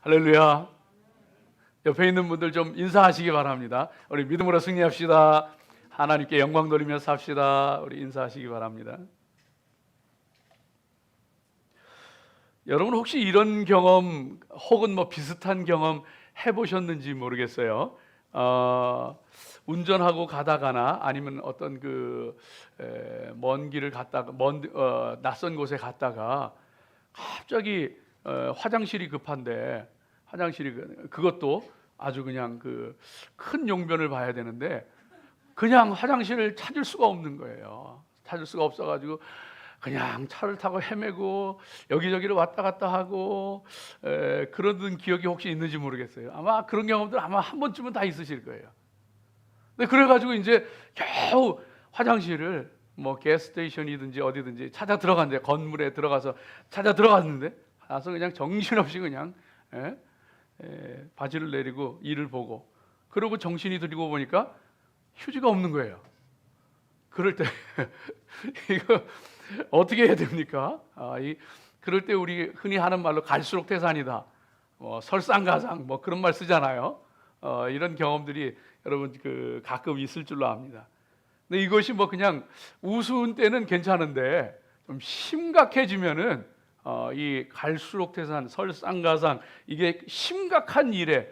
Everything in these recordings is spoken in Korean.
할렐루야. 옆에 있는 분들 좀 인사하시기 바랍니다. 우리 믿음으로 승리합시다. 하나님께 영광 돌리며 삽시다. 우리 인사하시기 바랍니다. 여러분 혹시 이런 경험 혹은 뭐 비슷한 경험 해보셨는지 모르겠어요. 운전하고 가다가나 아니면 어떤 먼 길을 갔다가 낯선 곳에 갔다가 갑자기 화장실이 급한데 그것도 아주 그냥 큰 용변을 봐야 되는데 그냥 화장실을 찾을 수가 없는 거예요. 찾을 수가 없어가지고 그냥 차를 타고 헤매고 여기저기를 왔다 갔다 하고 그러던 기억이 혹시 있는지 모르겠어요. 아마 그런 경험들 아마 한 번쯤은 다 있으실 거예요. 근데 그래가지고 이제 겨우 화장실을 뭐 게스테이션이든지 어디든지 찾아 들어갔는데 건물에 들어가서 찾아 들어갔는데 가서 그냥 정신없이 그냥 바지를 내리고 이를 보고 그러고 정신이 들고 보니까 휴지가 없는 거예요. 그럴 때 이거 어떻게 해야 됩니까? 그럴 때 우리 흔히 하는 말로 갈수록 태산이다. 설상가상 뭐 그런 말 쓰잖아요. 이런 경험들이 여러분 가끔 있을 줄로 압니다. 근데 이것이 뭐 그냥 우스운 때는 괜찮은데 좀 심각해지면은 이 갈수록 태산, 설상가상 이게 심각한 일에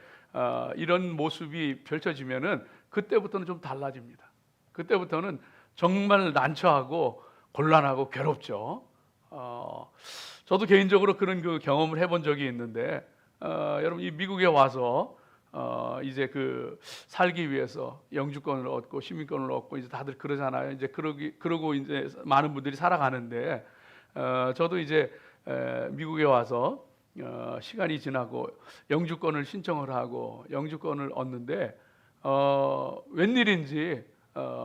이런 모습이 펼쳐지면은 그때부터는 좀 달라집니다. 그때부터는 정말 난처하고 곤란하고 괴롭죠. 저도 개인적으로 그런 경험을 해본 적이 있는데 여러분 이 미국에 와서 이제 살기 위해서 영주권을 얻고 시민권을 얻고 이제 다들 그러잖아요. 이제 그러고 이제 많은 분들이 살아가는데 저도 이제 미국에 와서 시간이 지나고 영주권을 신청을 하고 영주권을 얻는데 웬일인지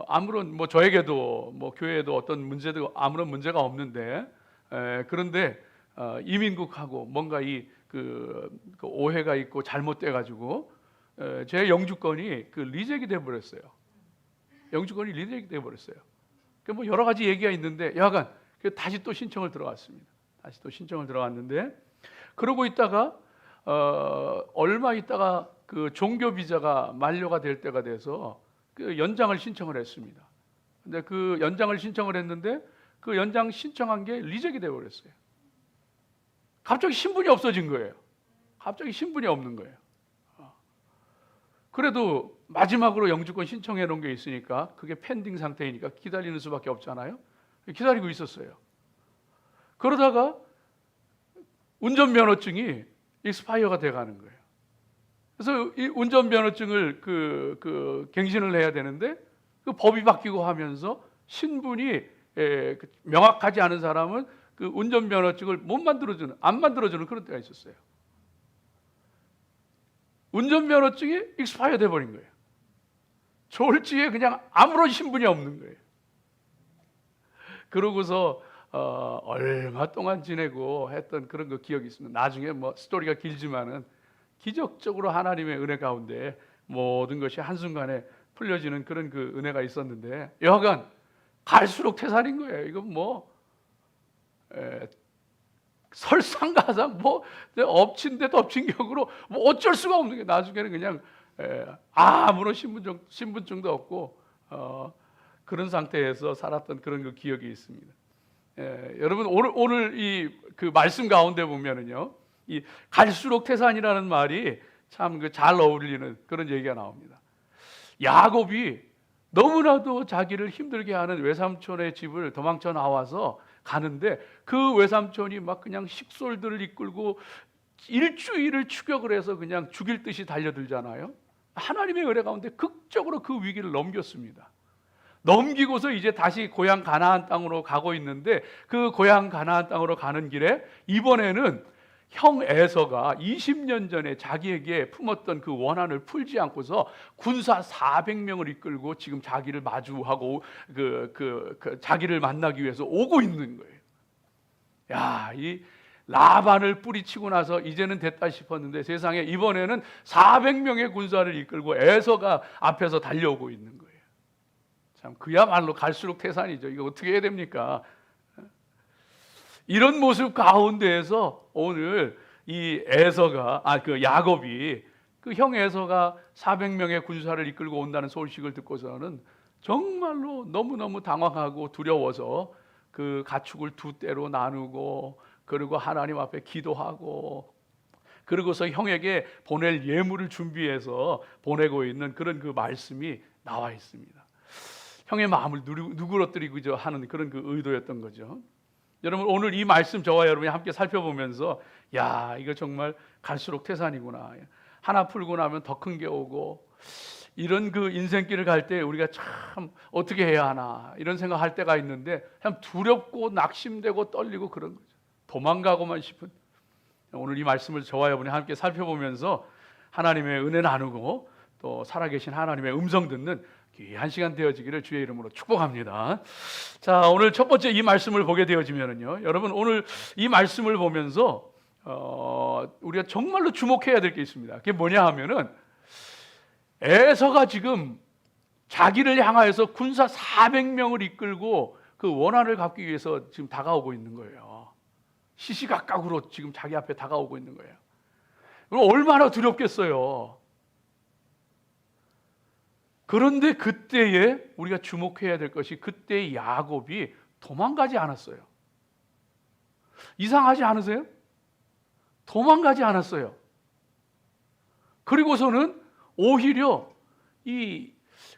아무런 뭐 저에게도 뭐 교회에도 어떤 문제도 아무런 문제가 없는데 그런데 이민국하고 뭔가 그 오해가 있고 잘못돼 가지고 제 영주권이 리젝이 돼 버렸어요. 영주권이 리젝이 돼 버렸어요. 뭐 여러 가지 얘기가 있는데 여하간 다시 또 신청을 들어갔습니다. 다시 또 신청을 들어갔는데 그러고 있다가 얼마 있다가 종교 비자가 만료가 될 때가 돼서 연장을 신청을 했습니다. 근데 연장을 신청을 했는데 연장 신청한 게 리젝이 돼 버렸어요. 갑자기 신분이 없어진 거예요. 갑자기 신분이 없는 거예요. 그래도 마지막으로 영주권 신청해 놓은 게 있으니까 그게 펜딩 상태이니까 기다리는 수밖에 없잖아요. 기다리고 있었어요. 그러다가 운전면허증이 익스파이어가 돼 가는 거예요. 그래서 이 운전면허증을 갱신을 해야 되는데 법이 바뀌고 하면서 신분이 명확하지 않은 사람은 운전면허증을 안 만들어주는 그런 때가 있었어요. 운전면허증이 익스파이어 돼 버린 거예요. 졸지에 그냥 아무런 신분이 없는 거예요. 그러고서 얼마 동안 지내고 했던 그런 기억이 있습니다. 나중에 뭐 스토리가 길지만은 기적적으로 하나님의 은혜 가운데 모든 것이 한순간에 풀려지는 그런 은혜가 있었는데 여하간 갈수록 태산인 거예요. 이건 뭐 설상가상 뭐 엎친 데 덮친 격으로 뭐 어쩔 수가 없는 게 나중에는 그냥 아무런 신분증도 없고 그런 상태에서 살았던 그런 기억이 있습니다. 여러분 오늘 이 말씀 가운데 보면은요, 이 갈수록 태산이라는 말이 참 잘 어울리는 그런 얘기가 나옵니다. 야곱이 너무나도 자기를 힘들게 하는 외삼촌의 집을 도망쳐 나와서 가는데 그 외삼촌이 막 그냥 식솔들을 이끌고 일주일을 추격을 해서 그냥 죽일 듯이 달려들잖아요. 하나님의 은혜 가운데 극적으로 그 위기를 넘겼습니다. 넘기고서 이제 다시 고향 가나안 땅으로 가고 있는데 그 고향 가나안 땅으로 가는 길에 이번에는 형 에서가 20년 전에 자기에게 품었던 그 원한을 풀지 않고서 군사 400명을 이끌고 지금 자기를 마주하고 자기를 만나기 위해서 오고 있는 거예요. 야, 이 라반을 뿌리치고 나서 이제는 됐다 싶었는데 세상에 이번에는 400명의 군사를 이끌고 에서가 앞에서 달려오고 있는 거예요. 참 그야말로 갈수록 태산이죠. 이거 어떻게 해야 됩니까? 이런 모습 가운데에서 오늘 이 에서가 그 야곱이 그 형 에서가 400명의 군사를 이끌고 온다는 소식을 듣고서는 정말로 너무너무 당황하고 두려워서 그 가축을 두 떼로 나누고 그리고 하나님 앞에 기도하고 그러고서 형에게 보낼 예물을 준비해서 보내고 있는 그런 그 말씀이 나와 있습니다. 형의 마음을 누그러뜨리고자 하는 그런 그 의도였던 거죠. 여러분 오늘 이 말씀 저와 여러분이 함께 살펴보면서 야 이거 정말 갈수록 태산이구나. 하나 풀고 나면 더 큰 게 오고 이런 그 인생길을 갈 때 우리가 참 어떻게 해야 하나 이런 생각할 때가 있는데 참 두렵고 낙심되고 떨리고 그런 거죠. 도망가고만 싶은 오늘 이 말씀을 저와 여러분이 함께 살펴보면서 하나님의 은혜 나누고 또 살아계신 하나님의 음성 듣는 귀한 시간 되어지기를 주의 이름으로 축복합니다. 자, 오늘 첫 번째 이 말씀을 보게 되어지면은요, 여러분 오늘 이 말씀을 보면서 우리가 정말로 주목해야 될 게 있습니다. 그게 뭐냐 하면은 에서가 지금 자기를 향하여서 군사 400명을 이끌고 그 원한을 갚기 위해서 지금 다가오고 있는 거예요. 시시각각으로 지금 자기 앞에 다가오고 있는 거예요. 그럼 얼마나 두렵겠어요. 그런데 그때에 우리가 주목해야 될 것이 그때 야곱이 도망가지 않았어요. 이상하지 않으세요? 도망가지 않았어요. 그리고서는 오히려 이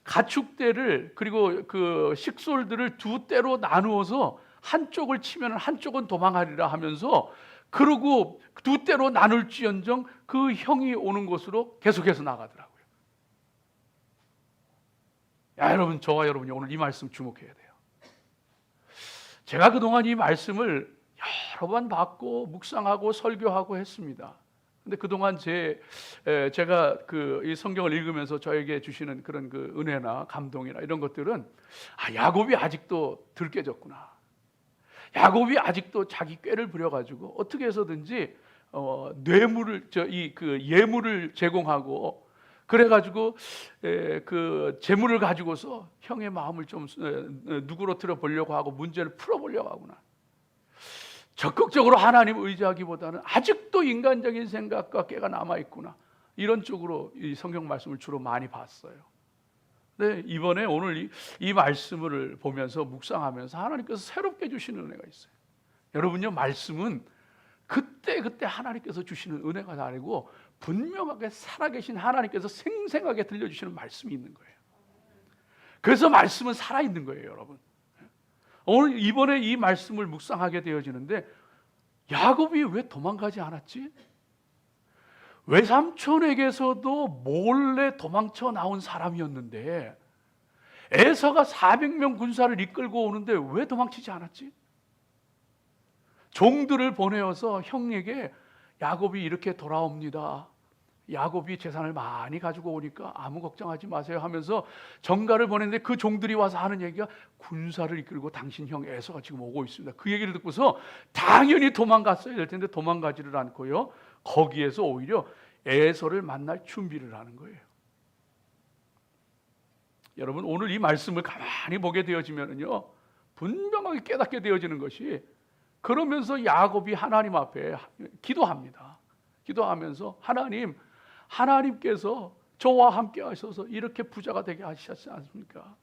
가축대를 그리고 그 식솔들을 두 떼로 나누어서 한쪽을 치면 한쪽은 도망하리라 하면서 그러고 두 떼로 나눌지언정 그 형이 오는 곳으로 계속해서 나가더라고요. 야, 여러분 저와 여러분이 오늘 이 말씀 주목해야 돼요. 제가 그동안 이 말씀을 여러 번 받고 묵상하고 설교하고 했습니다. 근데 그동안 제가 이 성경을 읽으면서 저에게 주시는 그런 그 은혜나 감동이나 이런 것들은 야곱이 아직도 덜 깨졌구나. 야곱이 아직도 자기 꾀를 부려가지고 어떻게 해서든지 뇌물을 예물을 제공하고 그래가지고 그 재물을 가지고서 형의 마음을 좀 누그러뜨려 보려고 하고 문제를 풀어보려고 하구나. 적극적으로 하나님 의지하기보다는 아직도 인간적인 생각과 꾀가 남아있구나. 이런 쪽으로 이 성경 말씀을 주로 많이 봤어요. 근데 이번에 오늘 이 말씀을 보면서 묵상하면서 하나님께서 새롭게 주시는 은혜가 있어요. 여러분요, 말씀은 그때 하나님께서 주시는 은혜가 아니고 분명하게 살아계신 하나님께서 생생하게 들려주시는 말씀이 있는 거예요. 그래서 말씀은 살아있는 거예요, 여러분. 오늘 이번에 이 말씀을 묵상하게 되어지는데 야곱이 왜 도망가지 않았지? 외삼촌에게서도 몰래 도망쳐 나온 사람이었는데 에서가 400명 군사를 이끌고 오는데 왜 도망치지 않았지? 종들을 보내어서 형에게 야곱이 이렇게 돌아옵니다. 야곱이 재산을 많이 가지고 오니까 아무 걱정하지 마세요 하면서 전가를 보냈는데 그 종들이 와서 하는 얘기가 군사를 이끌고 당신 형 에서가 지금 오고 있습니다. 그 얘기를 듣고서 당연히 도망갔어야 될 텐데 도망가지를 않고요. 거기에서 오히려 에서를 만날 준비를 하는 거예요. 여러분 오늘 이 말씀을 가만히 보게 되어지면요, 분명하게 깨닫게 되어지는 것이 그러면서 야곱이 하나님 앞에 기도합니다. 기도하면서 하나님께서 저와 함께 하셔서 이렇게 부자가 되게 하시지 않습니까?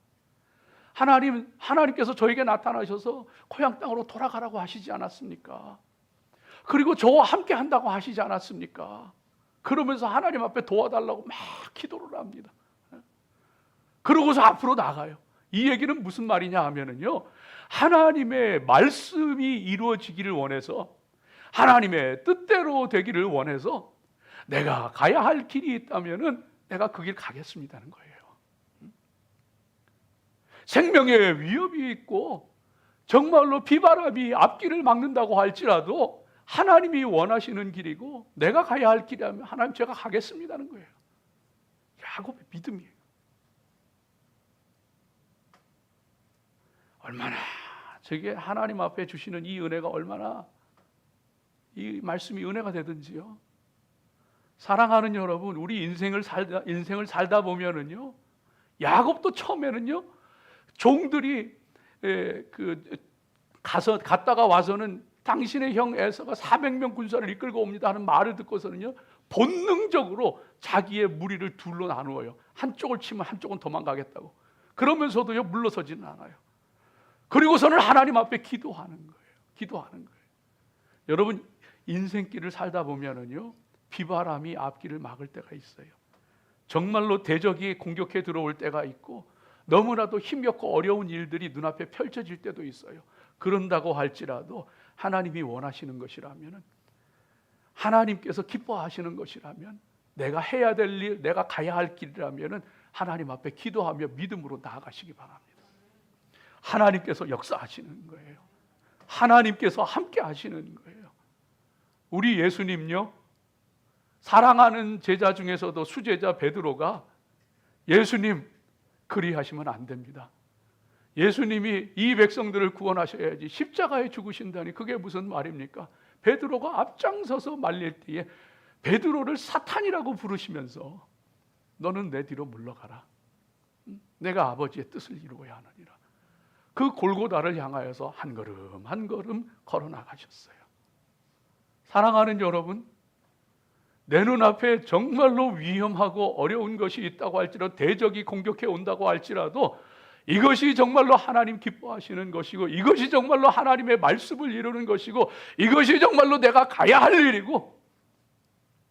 하나님께서 저에게 나타나셔서 고향 땅으로 돌아가라고 하시지 않았습니까? 그리고 저와 함께 한다고 하시지 않았습니까? 그러면서 하나님 앞에 도와달라고 막 기도를 합니다. 그러고서 앞으로 나가요. 이 얘기는 무슨 말이냐 하면은요, 하나님의 말씀이 이루어지기를 원해서 하나님의 뜻대로 되기를 원해서 내가 가야 할 길이 있다면은 내가 그 길 가겠습니다는 거예요. 생명의 위협이 있고 정말로 비바람이 앞길을 막는다고 할지라도 하나님이 원하시는 길이고 내가 가야 할 길이라면 하나님 제가 가겠습니다는 거예요. 야곱의 믿음이에요. 얼마나 저게 하나님 앞에 주시는 이 은혜가 얼마나 이 말씀이 은혜가 되든지요. 사랑하는 여러분, 우리 인생을 살다 보면은요, 야곱도 처음에는요, 종들이 갔다가 와서는 당신의 형 에서가 400명 군사를 이끌고 옵니다 하는 말을 듣고서는요, 본능적으로 자기의 무리를 둘로 나누어요. 한쪽을 치면 한쪽은 도망가겠다고. 그러면서도요, 물러서지는 않아요. 그리고서는 하나님 앞에 기도하는 거예요. 기도하는 거예요. 여러분, 인생길을 살다 보면은요, 비바람이 앞길을 막을 때가 있어요. 정말로 대적이 공격해 들어올 때가 있고, 너무나도 힘겹고 어려운 일들이 눈앞에 펼쳐질 때도 있어요. 그런다고 할지라도 하나님이 원하시는 것이라면, 하나님께서 기뻐하시는 것이라면, 내가 해야 될 일, 내가 가야 할 길이라면 하나님 앞에 기도하며 믿음으로 나아가시기 바랍니다. 하나님께서 역사하시는 거예요. 하나님께서 함께 하시는 거예요. 우리 예수님요, 사랑하는 제자 중에서도 수제자 베드로가 예수님, 그리하시면 안 됩니다. 예수님이 이 백성들을 구원하셔야지 십자가에 죽으신다니 그게 무슨 말입니까? 베드로가 앞장서서 말릴 때에 베드로를 사탄이라고 부르시면서 너는 내 뒤로 물러가라. 내가 아버지의 뜻을 이루어야 하느니라. 그 골고다를 향하여서 한 걸음 한 걸음 걸어 나가셨어요. 사랑하는 여러분, 내 눈앞에 정말로 위험하고 어려운 것이 있다고 할지라도, 대적이 공격해 온다고 할지라도, 이것이 정말로 하나님 기뻐하시는 것이고, 이것이 정말로 하나님의 말씀을 이루는 것이고, 이것이 정말로 내가 가야 할 일이고,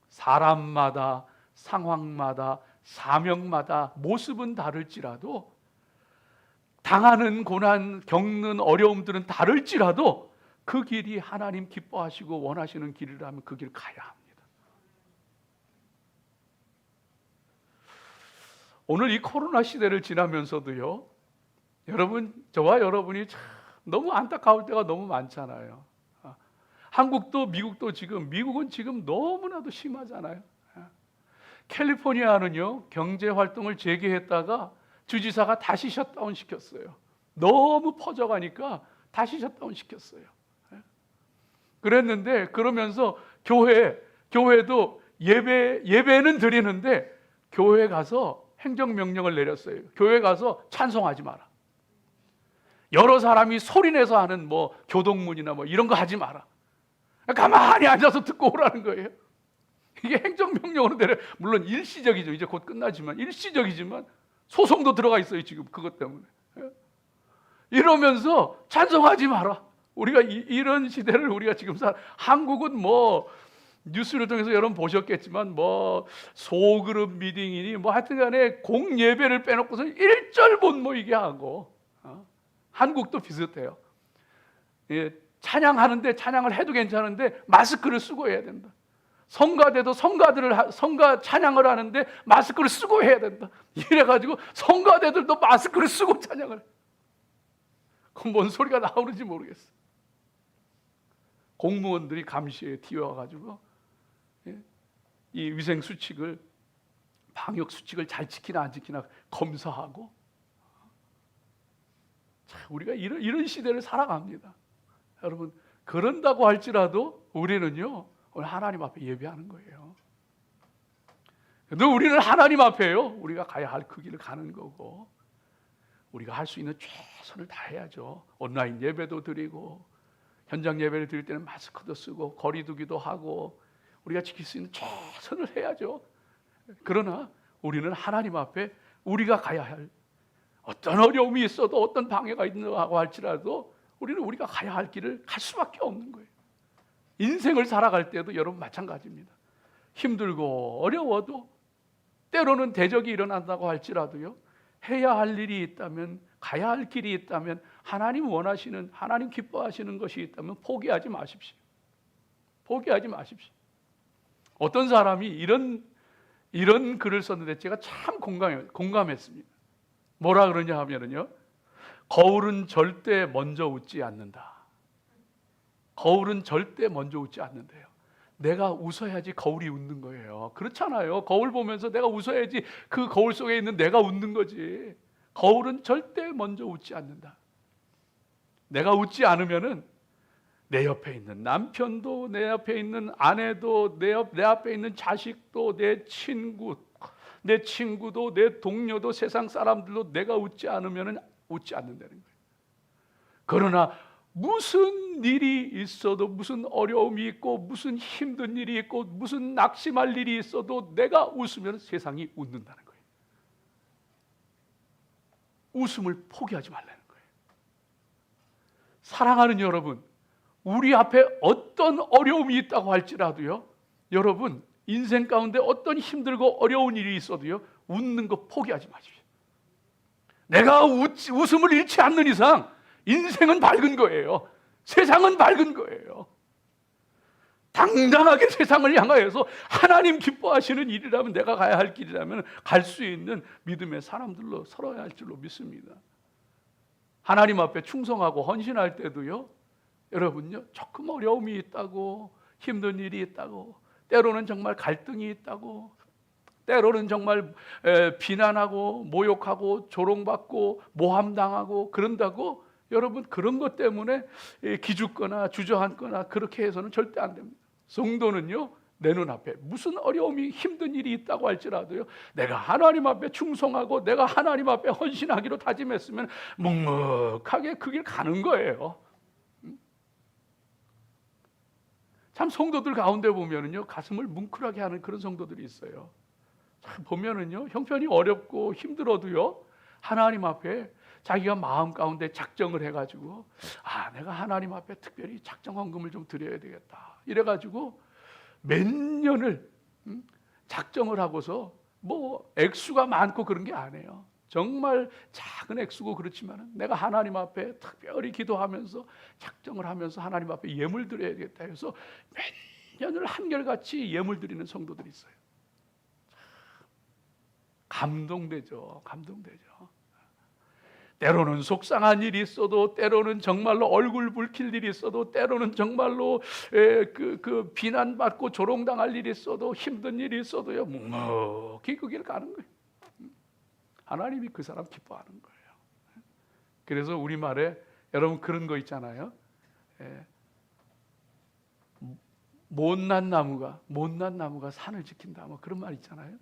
사람마다 상황마다 사명마다 모습은 다를지라도, 당하는 고난, 겪는 어려움들은 다를지라도 그 길이 하나님 기뻐하시고 원하시는 길이라면 그 길 가야 합니다. 오늘 이 코로나 시대를 지나면서도요, 여러분, 저와 여러분이 참 너무 안타까울 때가 너무 많잖아요. 한국도 미국도 미국은 지금 너무나도 심하잖아요. 캘리포니아는요, 경제 활동을 재개했다가 주지사가 다시 셧다운 시켰어요. 너무 퍼져가니까 다시 셧다운 시켰어요. 그랬는데, 그러면서 교회도 예배는 드리는데 교회 가서 행정명령을 내렸어요. 교회 가서 찬송하지 마라. 여러 사람이 소리내서 하는 뭐 교동문이나 뭐 이런 거 하지 마라. 가만히 앉아서 듣고 오라는 거예요. 이게 행정명령으로 내려, 물론 일시적이죠. 이제 곧 끝나지만 일시적이지만 소송도 들어가 있어요. 지금 그것 때문에. 이러면서 찬송하지 마라. 우리가 이런 시대를 우리가 지금 한국은 뭐 뉴스를 통해서 여러분 보셨겠지만 뭐 소그룹 미팅이니 뭐 하여튼간에 공예배를 빼놓고서 1절 못 모이게 하고, 한국도 비슷해요. 예, 찬양하는데 찬양을 해도 괜찮은데 마스크를 쓰고 해야 된다. 성가대도 성가 찬양을 하는데 마스크를 쓰고 해야 된다. 이래가지고 성가대들도 마스크를 쓰고 찬양을 해. 그 뭔 소리가 나오는지 모르겠어. 공무원들이 감시에 튀어와가지고 이 위생 수칙을, 방역 수칙을 잘 지키나 안 지키나 검사하고. 자, 우리가 이런 시대를 살아갑니다. 여러분, 그런다고 할지라도 우리는요, 오늘 하나님 앞에 예배하는 거예요. 근데 우리는 하나님 앞에요, 우리가 가야 할 그 길을 가는 거고, 우리가 할 수 있는 최선을 다해야죠. 온라인 예배도 드리고, 현장 예배를 드릴 때는 마스크도 쓰고 거리 두기도 하고, 우리가 지킬 수 있는 최선을 해야죠. 그러나 우리는 하나님 앞에 우리가 가야 할, 어떤 어려움이 있어도 어떤 방해가 있다고 할지라도 우리는 우리가 가야 할 길을 갈 수밖에 없는 거예요. 인생을 살아갈 때도 여러분 마찬가지입니다. 힘들고 어려워도, 때로는 대적이 일어난다고 할지라도요, 해야 할 일이 있다면, 가야 할 길이 있다면, 하나님 원하시는, 하나님 기뻐하시는 것이 있다면 포기하지 마십시오. 포기하지 마십시오. 어떤 사람이 이런 글을 썼는데 제가 참 공감했습니다. 뭐라 그러냐 하면요, 거울은 절대 먼저 웃지 않는다. 거울은 절대 먼저 웃지 않는데요. 내가 웃어야지 거울이 웃는 거예요. 그렇잖아요. 거울 보면서 내가 웃어야지 그 거울 속에 있는 내가 웃는 거지. 거울은 절대 먼저 웃지 않는다. 내가 웃지 않으면은 내 옆에 있는 남편도, 내 옆에 있는 아내도, 내 앞에 있는 자식도, 내 친구도, 내 동료도, 세상 사람들도 내가 웃지 않으면은 웃지 않는다는 거예요. 그러나 무슨 일이 있어도, 무슨 어려움이 있고 무슨 힘든 일이 있고 무슨 낙심할 일이 있어도 내가 웃으면 세상이 웃는다는 거예요. 웃음을 포기하지 말라는 거예요. 사랑하는 여러분, 우리 앞에 어떤 어려움이 있다고 할지라도요, 여러분 인생 가운데 어떤 힘들고 어려운 일이 있어도요, 웃는 거 포기하지 마십시오. 내가 웃음을 잃지 않는 이상 인생은 밝은 거예요. 세상은 밝은 거예요. 당당하게 세상을 향하여서 하나님 기뻐하시는 일이라면, 내가 가야 할 길이라면 갈 수 있는 믿음의 사람들로 서러야 할 줄로 믿습니다. 하나님 앞에 충성하고 헌신할 때도요, 여러분요, 조금 어려움이 있다고, 힘든 일이 있다고, 때로는 정말 갈등이 있다고, 때로는 정말 비난하고 모욕하고 조롱받고 모함당하고 그런다고 여러분 그런 것 때문에 기죽거나 주저앉거나 그렇게 해서는 절대 안 됩니다. 성도는요, 내 눈앞에 무슨 어려움이 힘든 일이 있다고 할지라도요, 내가 하나님 앞에 충성하고 내가 하나님 앞에 헌신하기로 다짐했으면 묵묵하게 그 길 가는 거예요. 참 성도들 가운데 보면은요, 가슴을 뭉클하게 하는 그런 성도들이 있어요. 보면은요, 형편이 어렵고 힘들어도요, 하나님 앞에 자기가 마음 가운데 작정을 해가지고, 내가 하나님 앞에 특별히 작정 헌금을 좀 드려야 되겠다, 이래가지고 몇 년을 작정을 하고서 뭐 액수가 많고 그런 게 아니에요. 정말 작은 액수고 그렇지만 내가 하나님 앞에 특별히 기도하면서 작정을 하면서 하나님 앞에 예물 드려야 되겠다 해서 몇 년을 한결같이 예물 드리는 성도들이 있어요. 감동되죠. 때로는 속상한 일이 있어도, 때로는 정말로 얼굴 붉힐 일이 있어도, 때로는 정말로 그 비난받고 조롱당할 일이 있어도, 힘든 일이 있어도요, 묵묵히 그 길 가는 거예요. 하나님이 그 사람 기뻐하는 거예요. 그래서 우리말에 여러분 그런 거 있잖아요. 못난 나무가 산을 지킨다, 뭐 그런 말 있잖아요.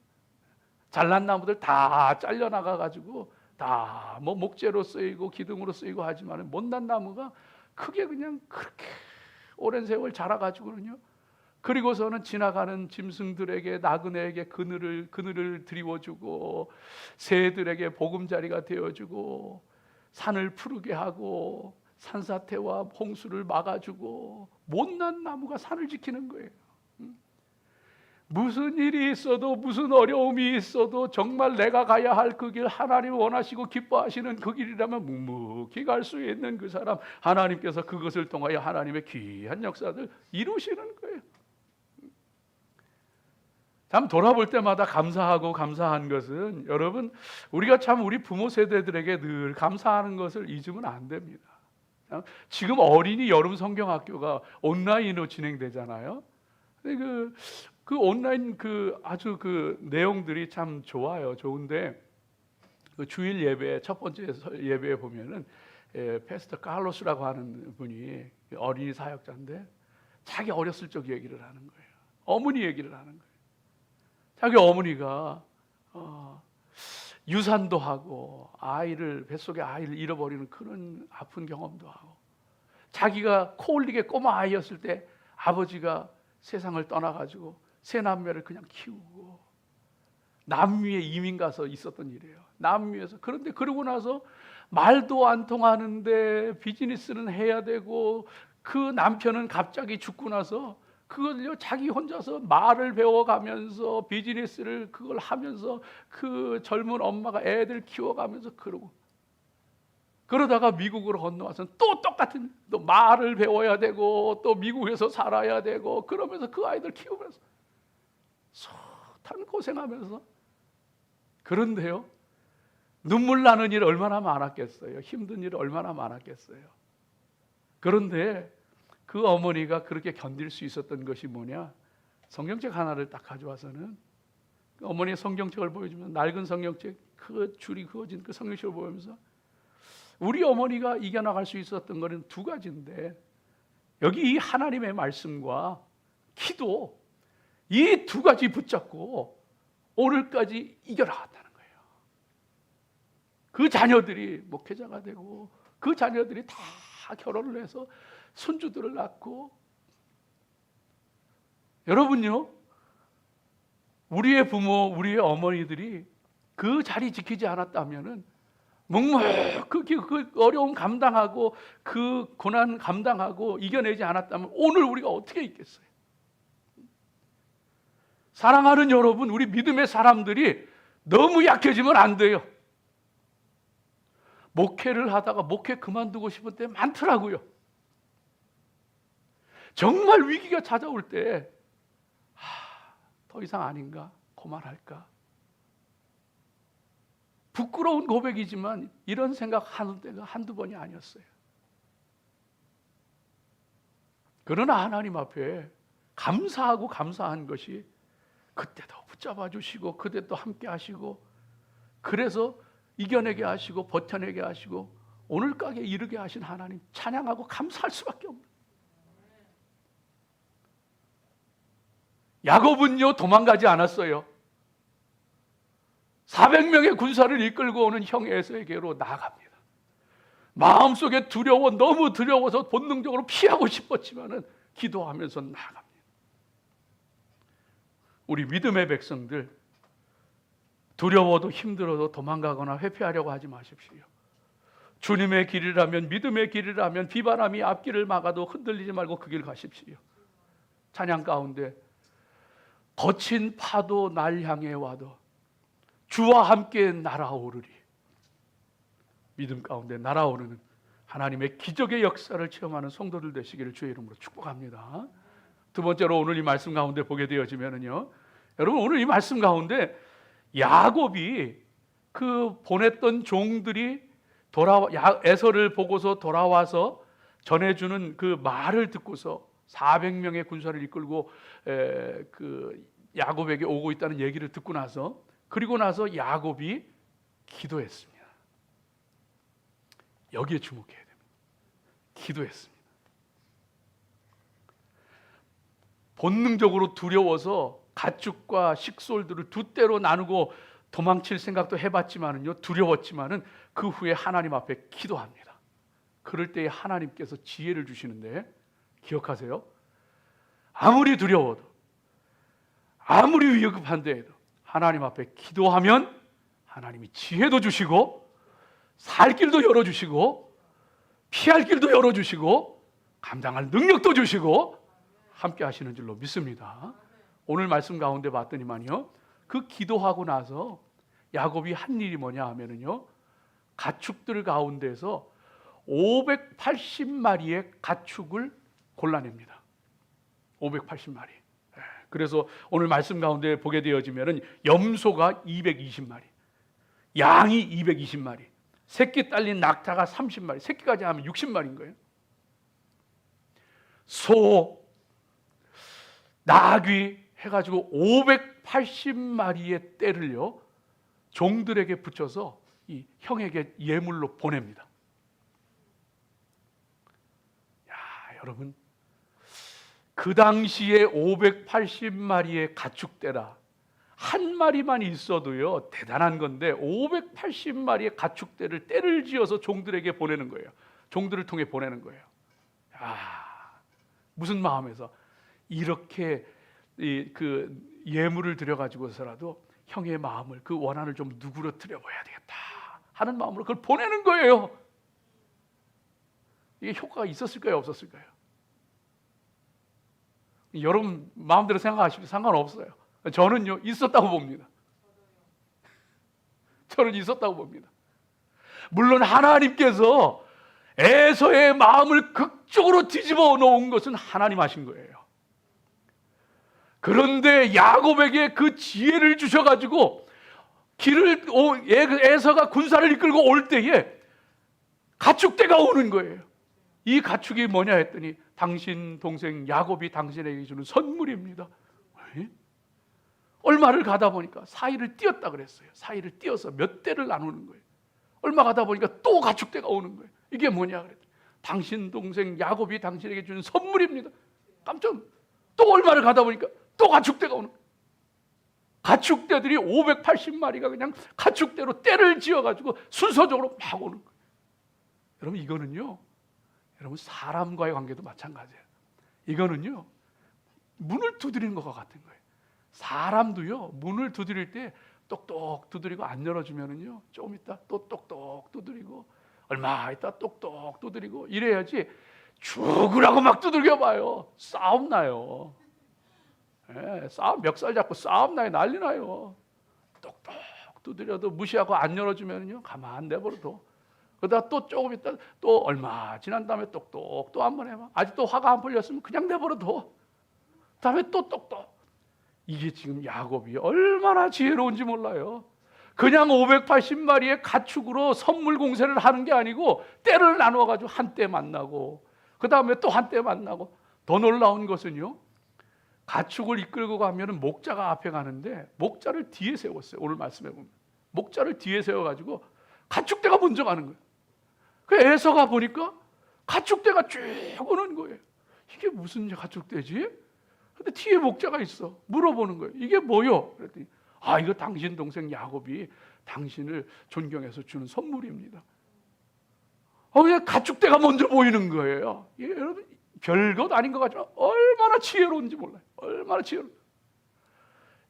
잘난 나무들 다 잘려나가 가지고 다 뭐 목재로 쓰이고 기둥으로 쓰이고 하지만, 못난 나무가 크게 그냥 그렇게 오랜 세월 자라가지고는요, 그리고서는 지나가는 짐승들에게, 나그네에게 그늘을 드리워주고, 새들에게 보금자리가 되어주고, 산을 푸르게 하고 산사태와 홍수를 막아주고, 못난 나무가 산을 지키는 거예요. 무슨 일이 있어도, 무슨 어려움이 있어도 정말 내가 가야 할 그 길, 하나님 원하시고 기뻐하시는 그 길이라면 묵묵히 갈 수 있는 그 사람, 하나님께서 그것을 통하여 하나님의 귀한 역사들 이루시는 거예요. 참 돌아볼 때마다 감사한 것은, 여러분 우리가 참 우리 부모 세대들에게 늘 감사하는 것을 잊으면 안 됩니다. 지금 어린이 여름 성경학교가 온라인으로 진행되잖아요. 근데 그 온라인 아주 그 내용들이 참 좋은데, 그 주일 예배 첫 번째 예배에 보면은 패스터 칼로스라고 하는 분이 어린이 사역자인데, 자기 어렸을 적 얘기를 하는 거예요. 어머니 얘기를 하는 거예요. 자기 어머니가 유산도 하고 뱃속에 아이를 잃어버리는 그런 아픈 경험도 하고, 자기가 코 흘리게 꼬마 아이였을 때 아버지가 세상을 떠나가지고 세 남매를 그냥 키우고, 남미에 이민 가서 있었던 일이에요. 남미에서. 그런데 그러고 나서 말도 안 통하는데 비즈니스는 해야 되고, 그 남편은 갑자기 죽고 나서 그걸요, 자기 혼자서 말을 배워가면서 비즈니스를 그걸 하면서 그 젊은 엄마가 애들 키워가면서 그러다가 미국으로 건너와서 또 똑같은, 또 말을 배워야 되고 또 미국에서 살아야 되고, 그러면서 그 아이들 키우면서 숱한 고생하면서. 그런데요, 눈물 나는 일 얼마나 많았겠어요. 힘든 일 얼마나 많았겠어요. 그런데 그 어머니가 그렇게 견딜 수 있었던 것이 뭐냐, 성경책 하나를 딱 가져와서는 그 어머니의 성경책을 보여주면, 낡은 성경책 그 줄이 그어진 그 성경책을 보면서 우리 어머니가 이겨나갈 수 있었던 것은 두 가지인데, 여기 이 하나님의 말씀과 기도, 이 두 가지 붙잡고 오늘까지 이겨나갔다는 거예요. 그 자녀들이 목회자가 되고, 그 자녀들이 다 다 결혼을 해서 손주들을 낳고. 여러분요, 우리의 부모, 우리의 어머니들이 그 자리 지키지 않았다면은 그 어려움 감당하고 그 고난 감당하고 이겨내지 않았다면 오늘 우리가 어떻게 있겠어요? 사랑하는 여러분, 우리 믿음의 사람들이 너무 약해지면 안 돼요. 목회를 하다가 목회 그만두고 싶을 때 많더라고요. 정말 위기가 찾아올 때 더 이상 아닌가? 그만할까? 부끄러운 고백이지만 이런 생각하는 때가 한두 번이 아니었어요. 그러나 하나님 앞에 감사하고 감사한 것이 그때도 붙잡아 주시고 그때도 함께 하시고 그래서 이겨내게 하시고 버텨내게 하시고 오늘까지 이르게 하신 하나님 찬양하고 감사할 수밖에 없는. 야곱은요 도망가지 않았어요. 400명의 군사를 이끌고 오는 형 에서에게로 나아갑니다. 마음속에 너무 두려워서 본능적으로 피하고 싶었지만은 기도하면서 나아갑니다. 우리 믿음의 백성들, 두려워도 힘들어도 도망가거나 회피하려고 하지 마십시오. 주님의 길이라면, 믿음의 길이라면 비바람이 앞길을 막아도 흔들리지 말고 그 길 가십시오. 찬양 가운데 거친 파도 날 향해 와도 주와 함께 날아오르리. 믿음 가운데 날아오르는 하나님의 기적의 역사를 체험하는 성도들 되시기를 주의 이름으로 축복합니다. 두 번째로 오늘 이 말씀 가운데 보게 되어지면은요, 여러분 오늘 이 말씀 가운데 야곱이 그 보냈던 종들이 에서를 보고서 돌아와서 전해주는 그 말을 듣고서 400명의 군사를 이끌고 그 야곱에게 오고 있다는 얘기를 듣고 나서 그리고 나서 야곱이 기도했습니다. 여기에 주목해야 됩니다. 기도했습니다. 본능적으로 두려워서 가축과 식솔들을 두 떼로 나누고 도망칠 생각도 해봤지만은요, 두려웠지만은 그 후에 하나님 앞에 기도합니다. 그럴 때에 하나님께서 지혜를 주시는데 기억하세요. 아무리 두려워도 아무리 위급한데도 하나님 앞에 기도하면 하나님이 지혜도 주시고 살 길도 열어주시고 피할 길도 열어주시고 감당할 능력도 주시고 함께 하시는 줄로 믿습니다. 오늘 말씀 가운데 봤더니만요, 그 기도하고 나서 야곱이 한 일이 뭐냐 하면은요, 가축들 가운데서 580마리의 가축을 골라냅니다. 580마리. 그래서 오늘 말씀 가운데 보게 되어지면은 염소가 220마리, 양이 220마리, 새끼 딸린 낙타가 30마리, 새끼까지 하면 60마리인 거예요. 소, 나귀 해가지고 580마리의 떼를요 종들에게 붙여서 이 형에게 예물로 보냅니다. 야, 여러분, 그 당시에 580마리의 가축떼라 한 마리만 있어도요 대단한 건데 580마리의 가축떼를 떼를 지어서 종들에게 보내는 거예요. 종들을 통해 보내는 거예요. 야, 무슨 마음에서 이렇게 그 예물을 드려가지고서라도 형의 마음을, 그 원한을 좀 누그러뜨려 봐야 되겠다 하는 마음으로 그걸 보내는 거예요. 이게 효과가 있었을까요, 없었을까요? 여러분 마음대로 생각하시면 상관없어요. 저는요 있었다고 봅니다. 저는 있었다고 봅니다. 물론 하나님께서 에서의 마음을 극적으로 뒤집어 놓은 것은 하나님 하신 거예요. 그런데 야곱에게 그 지혜를 주셔가지고 에서가 군사를 이끌고 올 때에 가축대가 오는 거예요. 이 가축이 뭐냐 했더니 당신 동생 야곱이 당신에게 주는 선물입니다. 얼마를 가다 보니까 사이를 띄었다 그랬어요. 사이를 띄어서 몇 대를 나누는 거예요. 얼마 가다 보니까 또 가축대가 오는 거예요. 이게 뭐냐 그랬더니 당신 동생 야곱이 당신에게 주는 선물입니다. 깜짝, 또 얼마를 가다 보니까 또 가축대가 오는 거예요. 가축대들이 580마리가 그냥 가축대로 떼를 지어가지고 순서적으로 막 오는 거예요. 여러분, 이거는요, 여러분, 사람과의 관계도 마찬가지예요. 이거는요, 문을 두드리는 것과 같은 거예요. 사람도요, 문을 두드릴 때 똑똑 두드리고 안 열어주면은요, 조금 있다 또 똑똑 두드리고, 얼마 있다 똑똑 두드리고, 이래야지 죽으라고 막 두들겨 봐요. 싸움 나요. 예, 싸움 멱살 잡고 싸움 나요. 난리 나요. 똑똑 두드려도 무시하고 안 열어주면요, 가만 내버려둬. 그러다 또 조금 있다 또 얼마 지난 다음에 똑똑 또 한 번 해봐. 아직도 화가 안 풀렸으면 그냥 내버려둬. 다음에 또 똑똑. 이게 지금 야곱이 얼마나 지혜로운지 몰라요. 그냥 580마리의 가축으로 선물 공세를 하는 게 아니고 때를 나누어가지고 한때 만나고 그 다음에 또 한때 만나고, 더 놀라운 것은요, 가축을 이끌고 가면 목자가 앞에 가는데 목자를 뒤에 세웠어요. 오늘 말씀해 보면 목자를 뒤에 세워가지고 가축대가 먼저 가는 거예요. 그 에서가 보니까 가축대가 쭉 오는 거예요. 이게 무슨 가축대지? 근데 뒤에 목자가 있어. 물어보는 거예요. 이게 뭐요? 그랬더니 이거 당신 동생 야곱이 당신을 존경해서 주는 선물입니다. 그냥 가축대가 먼저 보이는 거예요. 이게 여러분 별것 아닌 것 같지만 얼마나 지혜로운지 몰라요. 얼마나 지혜로운.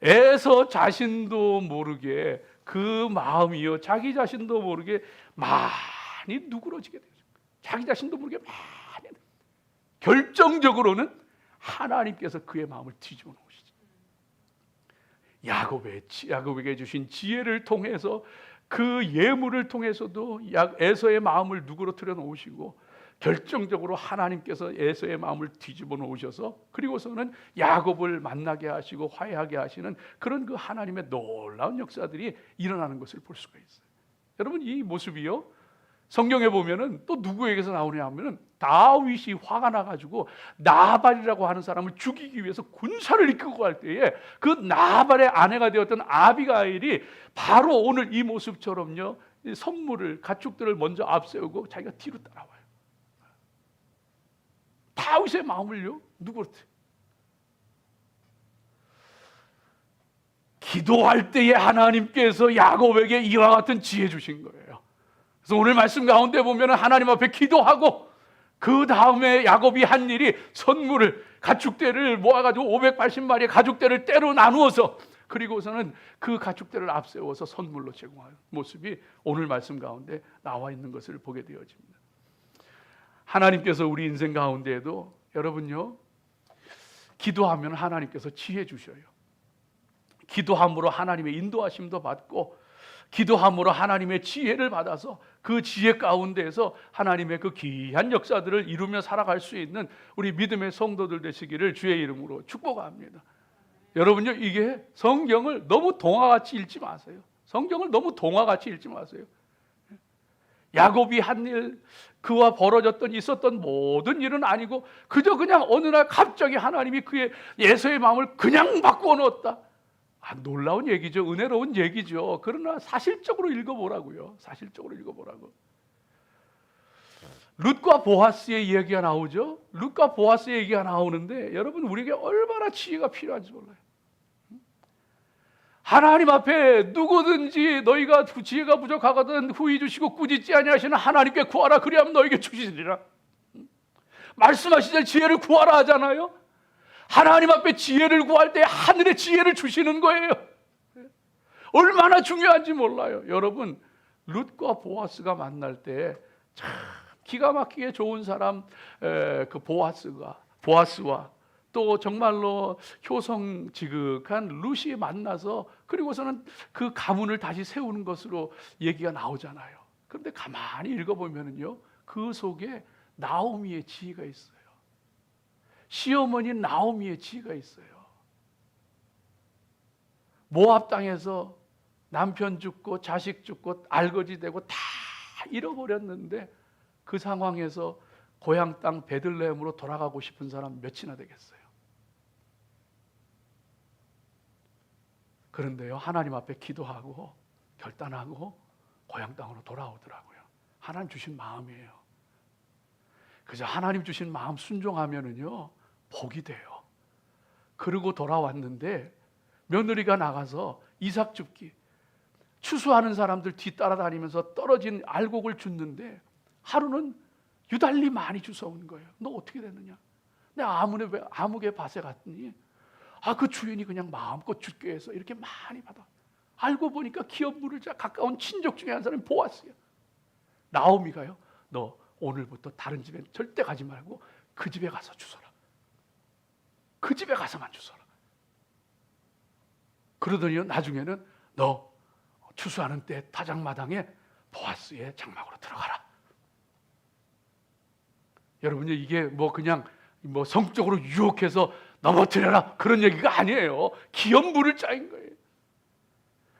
에서 자신도 모르게 그 마음이요, 자기 자신도 모르게 많이 누그러지게 되죠. 자기 자신도 모르게 많이. 결정적으로는 하나님께서 그의 마음을 뒤집어 놓으시죠. 야곱에게 주신 지혜를 통해서, 그 예물을 통해서도 에서의 마음을 누그러뜨려 놓으시고, 결정적으로 하나님께서 에서의 마음을 뒤집어 놓으셔서 그리고서는 야곱을 만나게 하시고 화해하게 하시는 그런 그 하나님의 놀라운 역사들이 일어나는 것을 볼 수가 있어요. 여러분, 이 모습이요, 성경에 보면은 또 누구에게서 나오냐 하면은 다윗이 화가 나가지고 나발이라고 하는 사람을 죽이기 위해서 군사를 이끌고 갈 때에 그 나발의 아내가 되었던 아비가일이 바로 오늘 이 모습처럼요, 선물을, 가축들을 먼저 앞세우고 자기가 뒤로 따라와요. 다윗의 마음을요, 누구한테? 기도할 때에 하나님께서 야곱에게 이와 같은 지혜 주신 거예요. 그래서 오늘 말씀 가운데 보면 하나님 앞에 기도하고 그 다음에 야곱이 한 일이 선물을, 가축대를 모아가지고 580마리의 가축대를 때로 나누어서 그리고서는 그 가축대를 앞세워서 선물로 제공하는 모습이 오늘 말씀 가운데 나와 있는 것을 보게 되어집니다. 하나님께서 우리 인생 가운데에도 여러분요, 기도하면 하나님께서 지혜 주셔요. 기도함으로 하나님의 인도하심도 받고, 기도함으로 하나님의 지혜를 받아서 그 지혜 가운데에서 하나님의 그 귀한 역사들을 이루며 살아갈 수 있는 우리 믿음의 성도들 되시기를 주의 이름으로 축복합니다. 여러분요, 이게 성경을 너무 동화같이 읽지 마세요. 성경을 너무 동화같이 읽지 마세요. 야곱이 한 일, 그와 벌어졌던 있었던 모든 일은 아니고 그저 그냥 어느 날 갑자기 하나님이 그의 에서의 마음을 그냥 바꾸어 놓았다. 놀라운 얘기죠. 은혜로운 얘기죠. 그러나 사실적으로 읽어보라고요. 사실적으로 읽어보라고. 룻과 보아스의 이야기가 나오죠. 룻과 보아스의 얘기가 나오는데 여러분, 우리에게 얼마나 지혜가 필요한지 몰라요. 하나님 앞에 누구든지 너희가 지혜가 부족하거든 후히 주시고 꾸짖지 아니하시는 하나님께 구하라, 그리하면 너에게 주시리라. 말씀하시자 지혜를 구하라 하잖아요. 하나님 앞에 지혜를 구할 때 하늘의 지혜를 주시는 거예요. 얼마나 중요한지 몰라요. 여러분, 룻과 보아스가 만날 때 참 기가 막히게 좋은 사람, 그 보아스와 또 정말로 효성 지극한 룻이 만나서 그리고서는 그 가문을 다시 세우는 것으로 얘기가 나오잖아요. 그런데 가만히 읽어보면요, 그 속에 나오미의 지혜가 있어요. 시어머니 나오미의 지혜가 있어요. 모압 땅에서 남편 죽고 자식 죽고 알거지 되고 다 잃어버렸는데 그 상황에서 고향 땅 베들레헴으로 돌아가고 싶은 사람 몇이나 되겠어요? 그런데요, 하나님 앞에 기도하고 결단하고 고향 땅으로 돌아오더라고요. 하나님 주신 마음이에요. 그저 하나님 주신 마음 순종하면은요, 복이 돼요. 그러고 돌아왔는데 며느리가 나가서 이삭 줍기, 추수하는 사람들 뒤 따라다니면서 떨어진 알곡을 줍는데 하루는 유달리 많이 주워온 거예요. 너 어떻게 됐느냐? 내가 아무개 밭에 갔더니 그 주인이 그냥 마음껏 줄게 해서 이렇게 많이 받아. 알고 보니까 기업 물자 가까운 친족 중에 한 사람이 보았어요. 나오미가요, 너 오늘부터 다른 집에 절대 가지 말고 그 집에 가서 주워라. 그 집에 가서만 주워라. 그러더니 나중에는 너 추수하는 때 타작마당에 보아스의 장막으로 들어가라. 여러분, 이게 그냥 성적으로 유혹해서 넘어뜨려라 그런 얘기가 아니에요. 기업 물을 짜인 거예요.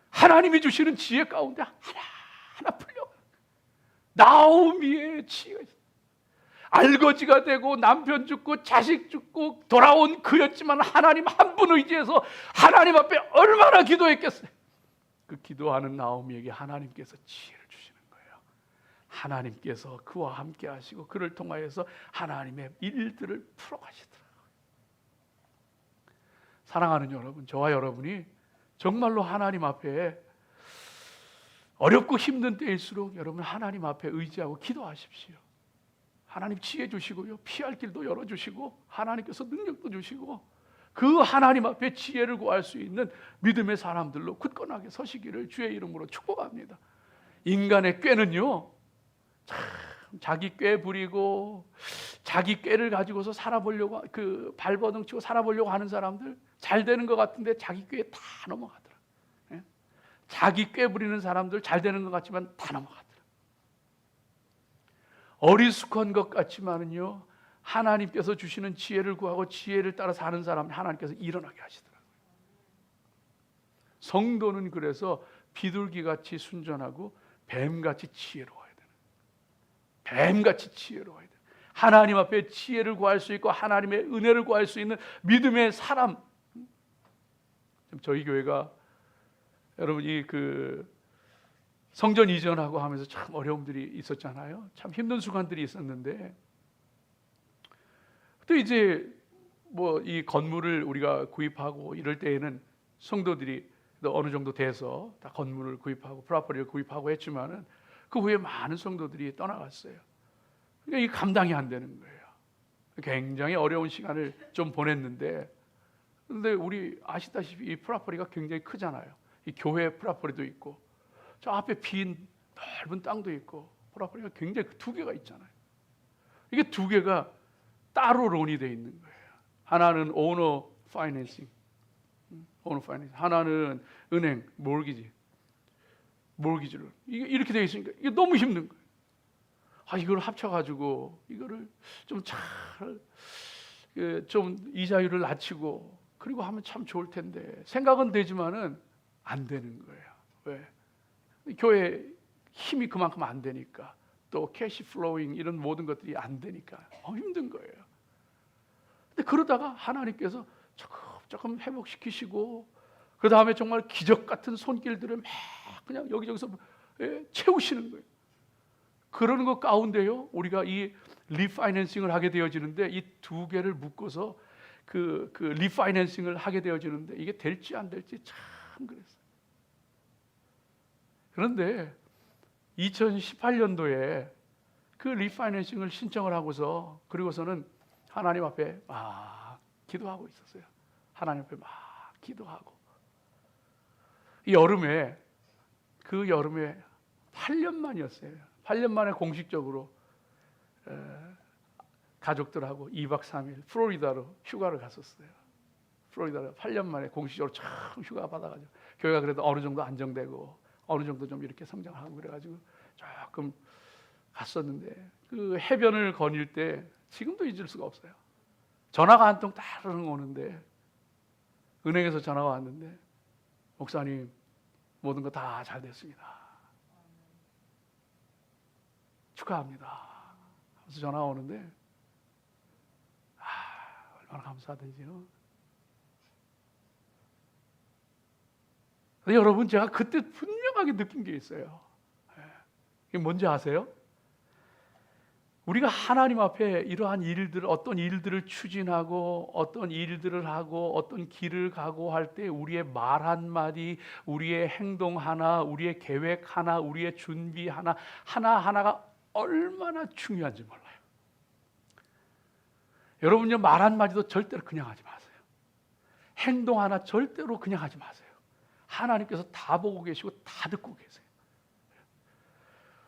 하나님이 주시는 지혜 가운데 하나하나 풀려. 나오미의 지혜가 있어요. 알거지가 되고 남편 죽고 자식 죽고 돌아온 그였지만 하나님 한 분 의지해서 하나님 앞에 얼마나 기도했겠어요. 그 기도하는 나오미에게 하나님께서 지혜를 주시는 거예요. 하나님께서 그와 함께 하시고 그를 통하여서 하나님의 일들을 풀어가시더라고요. 사랑하는 여러분, 저와 여러분이 정말로 하나님 앞에 어렵고 힘든 때일수록 여러분 하나님 앞에 의지하고 기도하십시오. 하나님 지혜 주시고요, 피할 길도 열어주시고 하나님께서 능력도 주시고 그 하나님 앞에 지혜를 구할 수 있는 믿음의 사람들로 굳건하게 서시기를 주의 이름으로 축복합니다. 인간의 꾀는요, 참 자기 꾀 부리고 자기 꾀를 가지고서 살아보려고 발버둥 치고 살아보려고 하는 사람들 잘 되는 것 같은데 자기 꾀에 다 넘어가더라. 자기 꾀 부리는 사람들 잘 되는 것 같지만 다 넘어가더라. 어리숙한 것 같지만은요, 하나님께서 주시는 지혜를 구하고 지혜를 따라 사는 사람 하나님께서 일어나게 하시더라고요. 성도는 그래서 비둘기같이 순전하고 뱀같이 지혜로워야 되는, 뱀같이 지혜로워야 돼요. 하나님 앞에 지혜를 구할 수 있고 하나님의 은혜를 구할 수 있는 믿음의 사람. 저희 교회가 여러분이 성전 이전하고 하면서 참 어려움들이 있었잖아요. 참 힘든 순간들이 있었는데 또 이제 이 건물을 우리가 구입하고 이럴 때에는 성도들이 어느 정도 돼서 다 건물을 구입하고 프로퍼티를 구입하고 했지만은 그 후에 많은 성도들이 떠나갔어요. 그러니까 이 감당이 안 되는 거예요. 굉장히 어려운 시간을 좀 보냈는데, 근데 우리 아시다시피 이 프로퍼티가 굉장히 크잖아요. 이 교회 프로퍼티도 있고 저 앞에 빈 넓은 땅도 있고 프로퍼티가 굉장히 두 개가 있잖아요. 이게 두 개가 따로 론이 되어 있는 거예요. 하나는 오너 파이낸싱, 하나는 은행 몰기지로 이렇게 되어 있으니까 이게 너무 힘든 거예요. 이걸 합쳐가지고 이거를 좀 이자율을 낮추고 그리고 하면 참 좋을 텐데 생각은 되지만은 안 되는 거예요. 왜? 교회 힘이 그만큼 안 되니까, 또 캐시 플로잉 이런 모든 것들이 안 되니까 힘든 거예요. 근데 그러다가 하나님께서 조금 회복시키시고 그 다음에 정말 기적 같은 손길들을 막 그냥 여기저기서 채우시는 거예요. 그러는 것 가운데요, 우리가 이 리파이낸싱을 하게 되어지는데 이 두 개를 묶어서 그 리파이낸싱을 하게 되어지는데 이게 될지 안 될지 참 그랬어요. 그런데 2018년도에 그 리파이낸싱을 신청을 하고서 그리고서는 하나님 앞에 막 기도하고 있었어요. 하나님 앞에 막 기도하고 그 여름에 8년 만이었어요. 8년 만에 공식적으로 가족들하고 2박 3일 플로리다로 휴가를 갔었어요. 플로리다로 8년 만에 공식적으로 처음 휴가 받아가지고 교회가 그래도 어느 정도 안정되고 어느 정도 좀 이렇게 성장하고 그래가지고 조금 갔었는데 그 해변을 거닐 때 지금도 잊을 수가 없어요. 전화가 한 통 따르릉 오는데 은행에서 전화가 왔는데 목사님 모든 거 다 잘 됐습니다. 축하합니다. 하면서 전화가 오는데 얼마나 감사하든지요. 근데 여러분 제가 그때 분명하게 느낀 게 있어요. 이게 뭔지 아세요? 우리가 하나님 앞에 이러한 일들, 어떤 일들을 추진하고 어떤 일들을 하고 어떤 길을 가고 할 때 우리의 말 한마디, 우리의 행동 하나, 우리의 계획 하나, 우리의 준비 하나가 얼마나 중요한지 몰라요. 여러분요, 말 한마디도 절대로 그냥 하지 마세요. 행동 하나 절대로 그냥 하지 마세요. 하나님께서 다 보고 계시고 다 듣고 계세요.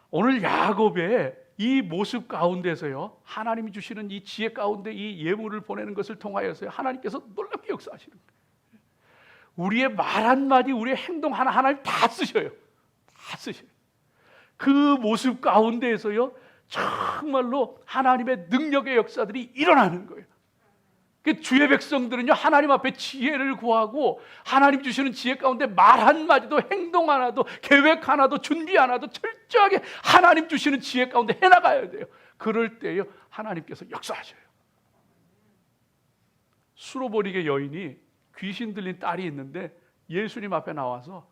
오늘 야곱의 이 모습 가운데서요, 하나님이 주시는 이 지혜 가운데 이 예물을 보내는 것을 통하여서 하나님께서 놀랍게 역사하시는 거예요. 우리의 말 한마디, 우리의 행동 하나하나를 다 쓰셔요. 다 쓰셔요. 그 모습 가운데에서요, 정말로 하나님의 능력의 역사들이 일어나는 거예요. 주의 백성들은요, 하나님 앞에 지혜를 구하고 하나님 주시는 지혜 가운데 말 한마디도, 행동 하나도, 계획 하나도, 준비 하나도 철저하게 하나님 주시는 지혜 가운데 해나가야 돼요. 그럴 때요, 하나님께서 역사하셔요. 수로보리게 여인이 귀신 들린 딸이 있는데 예수님 앞에 나와서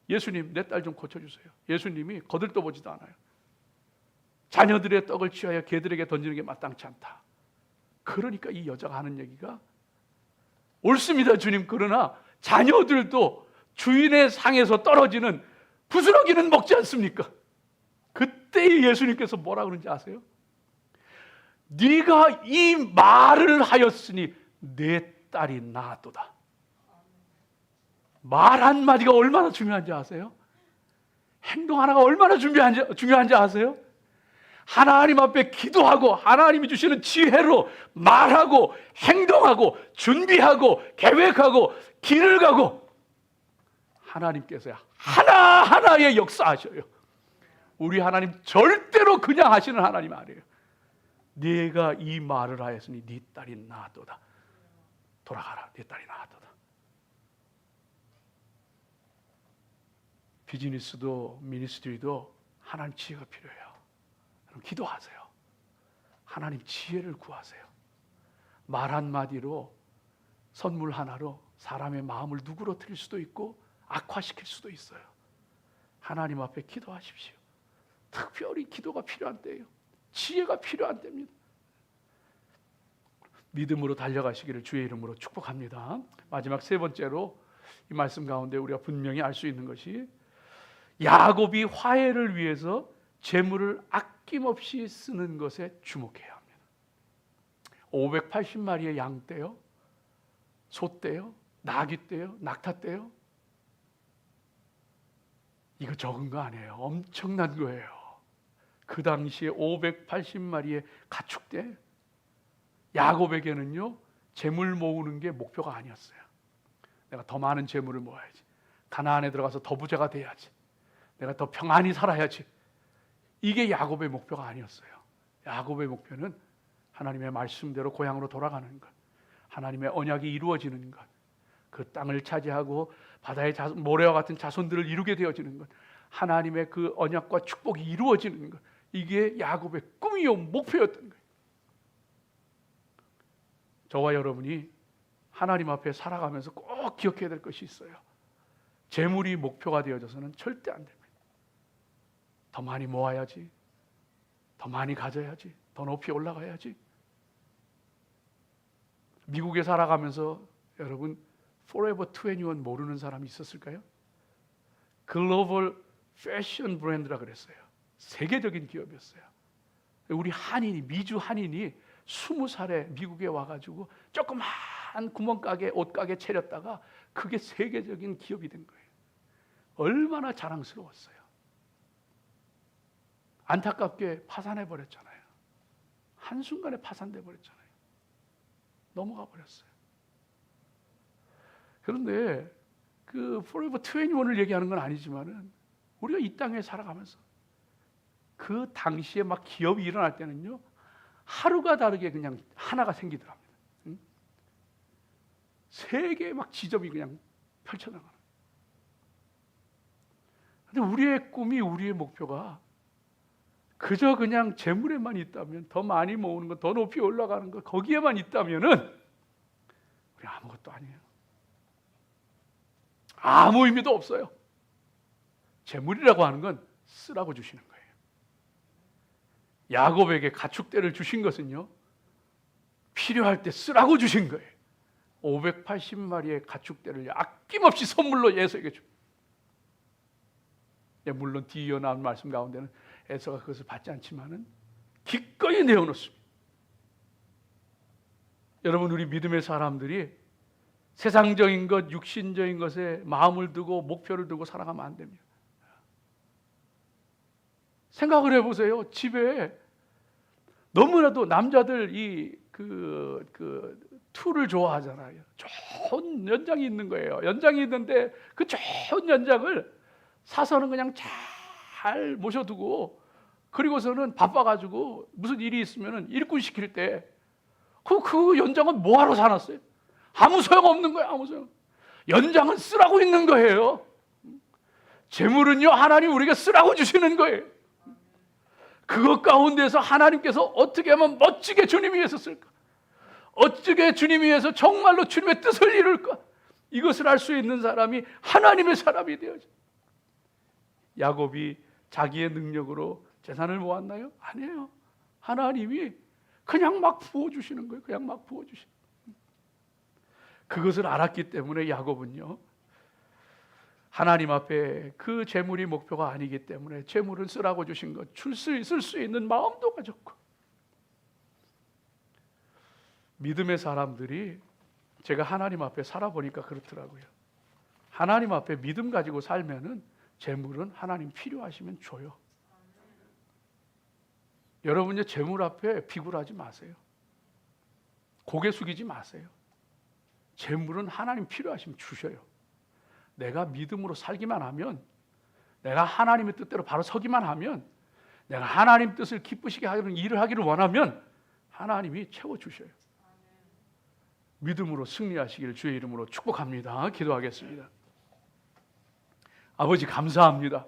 예수님, 내 딸 좀 고쳐주세요. 예수님이 거들떠보지도 않아요. 자녀들의 떡을 취하여 개들에게 던지는 게 마땅치 않다. 그러니까 이 여자가 하는 얘기가 옳습니다, 주님. 그러나 자녀들도 주인의 상에서 떨어지는 부스러기는 먹지 않습니까? 그때 예수님께서 뭐라 그런지 아세요? 네가 이 말을 하였으니 내 딸이 나았도다. 말 한마디가 얼마나 중요한지 아세요? 행동 하나가 얼마나 중요한지 아세요? 하나님 앞에 기도하고 하나님이 주시는 지혜로 말하고 행동하고 준비하고 계획하고 길을 가고 하나님께서 하나하나의 역사하셔요. 우리 하나님 절대로 그냥 하시는 하나님 아니에요. 네가 이 말을 하였으니 네 딸이 나았도다. 돌아가라, 네 딸이 나았도다. 비즈니스도 미니스트리도 하나님 지혜가 필요해요. 기도하세요. 하나님 지혜를 구하세요. 말 한마디로, 선물 하나로 사람의 마음을 누그러뜨릴 수도 있고 악화시킬 수도 있어요. 하나님 앞에 기도하십시오. 특별히 기도가 필요한 때예요. 지혜가 필요한 때입니다. 믿음으로 달려가시기를 주의 이름으로 축복합니다. 마지막 세 번째로 이 말씀 가운데 우리가 분명히 알 수 있는 것이 야곱이 화해를 위해서 재물을 아낌없이 쓰는 것에 주목해야 합니다. 580마리의 양 떼요, 소 떼요, 나귀 떼요, 낙타 떼요. 이거 적은 거 아니에요. 엄청난 거예요. 그 당시에 580마리의 가축대. 야곱에게는요, 재물 모으는 게 목표가 아니었어요. 내가 더 많은 재물을 모아야지. 가나안에 들어가서 더 부자가 돼야지. 내가 더 평안히 살아야지. 이게 야곱의 목표가 아니었어요. 야곱의 목표는 하나님의 말씀대로 고향으로 돌아가는 것, 하나님의 언약이 이루어지는 것, 그 땅을 차지하고 바다의 모래와 같은 자손들을 이루게 되어지는 것, 하나님의 그 언약과 축복이 이루어지는 것, 이게 야곱의 꿈이요 목표였던 거예요. 저와 여러분이 하나님 앞에 살아가면서 꼭 기억해야 될 것이 있어요. 재물이 목표가 되어져서는 절대 안 됩니다. 더 많이 모아야지, 더 많이 가져야지, 더 높이 올라가야지. 미국에 살아가면서 여러분 Forever 21 모르는 사람이 있었을까요? 글로벌 패션 브랜드라 그랬어요. 세계적인 기업이었어요. 우리 한인이, 미주 한인이 20살에 미국에 와가지고 조그만 구멍가게, 옷가게 차렸다가 그게 세계적인 기업이 된 거예요. 얼마나 자랑스러웠어요. 안타깝게 파산해버렸잖아요. 한순간에 파산돼 버렸잖아요. 넘어가 버렸어요. 그런데 그 Forever 21을 얘기하는 건 아니지만은 우리가 이 땅에 살아가면서 그 당시에 막 기업이 일어날 때는요, 하루가 다르게 그냥 하나가 생기더랍니다. 세 개의 막 지점이 그냥 펼쳐나가는. 근데 우리의 꿈이, 우리의 목표가 그저 그냥 재물에만 있다면, 더 많이 모으는 것, 더 높이 올라가는 것, 거기에만 있다면은 우리 아무것도 아니에요. 아무 의미도 없어요. 재물이라고 하는 건 쓰라고 주시는 거예요. 야곱에게 가축대를 주신 것은요, 필요할 때 쓰라고 주신 거예요. 580마리의 가축대를 아낌없이 선물로 에서에게 줍니다. 물론 뒤이어 나온 말씀 가운데는 에서가 그것을 받지 않지만은 기꺼이 내어놓습니다. 여러분, 우리 믿음의 사람들이 세상적인 것, 육신적인 것에 마음을 두고 목표를 두고 살아가면 안 됩니다. 생각을 해보세요. 집에 너무나도 남자들 툴을 좋아하잖아요. 좋은 연장이 있는 거예요. 연장이 있는데 그 좋은 연장을 사서는 그냥 잘 모셔두고, 그리고서는 바빠가지고 무슨 일이 있으면 일꾼 시킬 때 그 연장은 뭐하러 사놨어요? 아무 소용 없는 거예요. 아무 소용. 연장은 쓰라고 있는 거예요. 재물은요, 하나님 우리가 쓰라고 주시는 거예요. 그것 가운데서 하나님께서 어떻게 하면 멋지게 주님 위해서 쓸까? 어떻게 주님 위해서 정말로 주님의 뜻을 이룰까? 이것을 알 수 있는 사람이 하나님의 사람이 되어져. 야곱이 자기의 능력으로 재산을 모았나요? 아니에요. 하나님이 그냥 막 부어주시는 거예요. 그냥 막 부어주시는 거예요. 그것을 알았기 때문에 야곱은요, 하나님 앞에 그 재물이 목표가 아니기 때문에 재물을 쓰라고 주신 것, 쓸 수 있는 마음도 가졌고. 믿음의 사람들이, 제가 하나님 앞에 살아보니까 그렇더라고요. 하나님 앞에 믿음 가지고 살면은 재물은 하나님 필요하시면 줘요. 여러분이 재물 앞에 비굴하지 마세요. 고개 숙이지 마세요. 재물은 하나님 필요하시면 주셔요. 내가 믿음으로 살기만 하면, 내가 하나님의 뜻대로 바로 서기만 하면, 내가 하나님 뜻을 기쁘시게 하는 일을 하기를 원하면 하나님이 채워주셔요. 믿음으로 승리하시기를 주의 이름으로 축복합니다. 기도하겠습니다. 아버지, 감사합니다.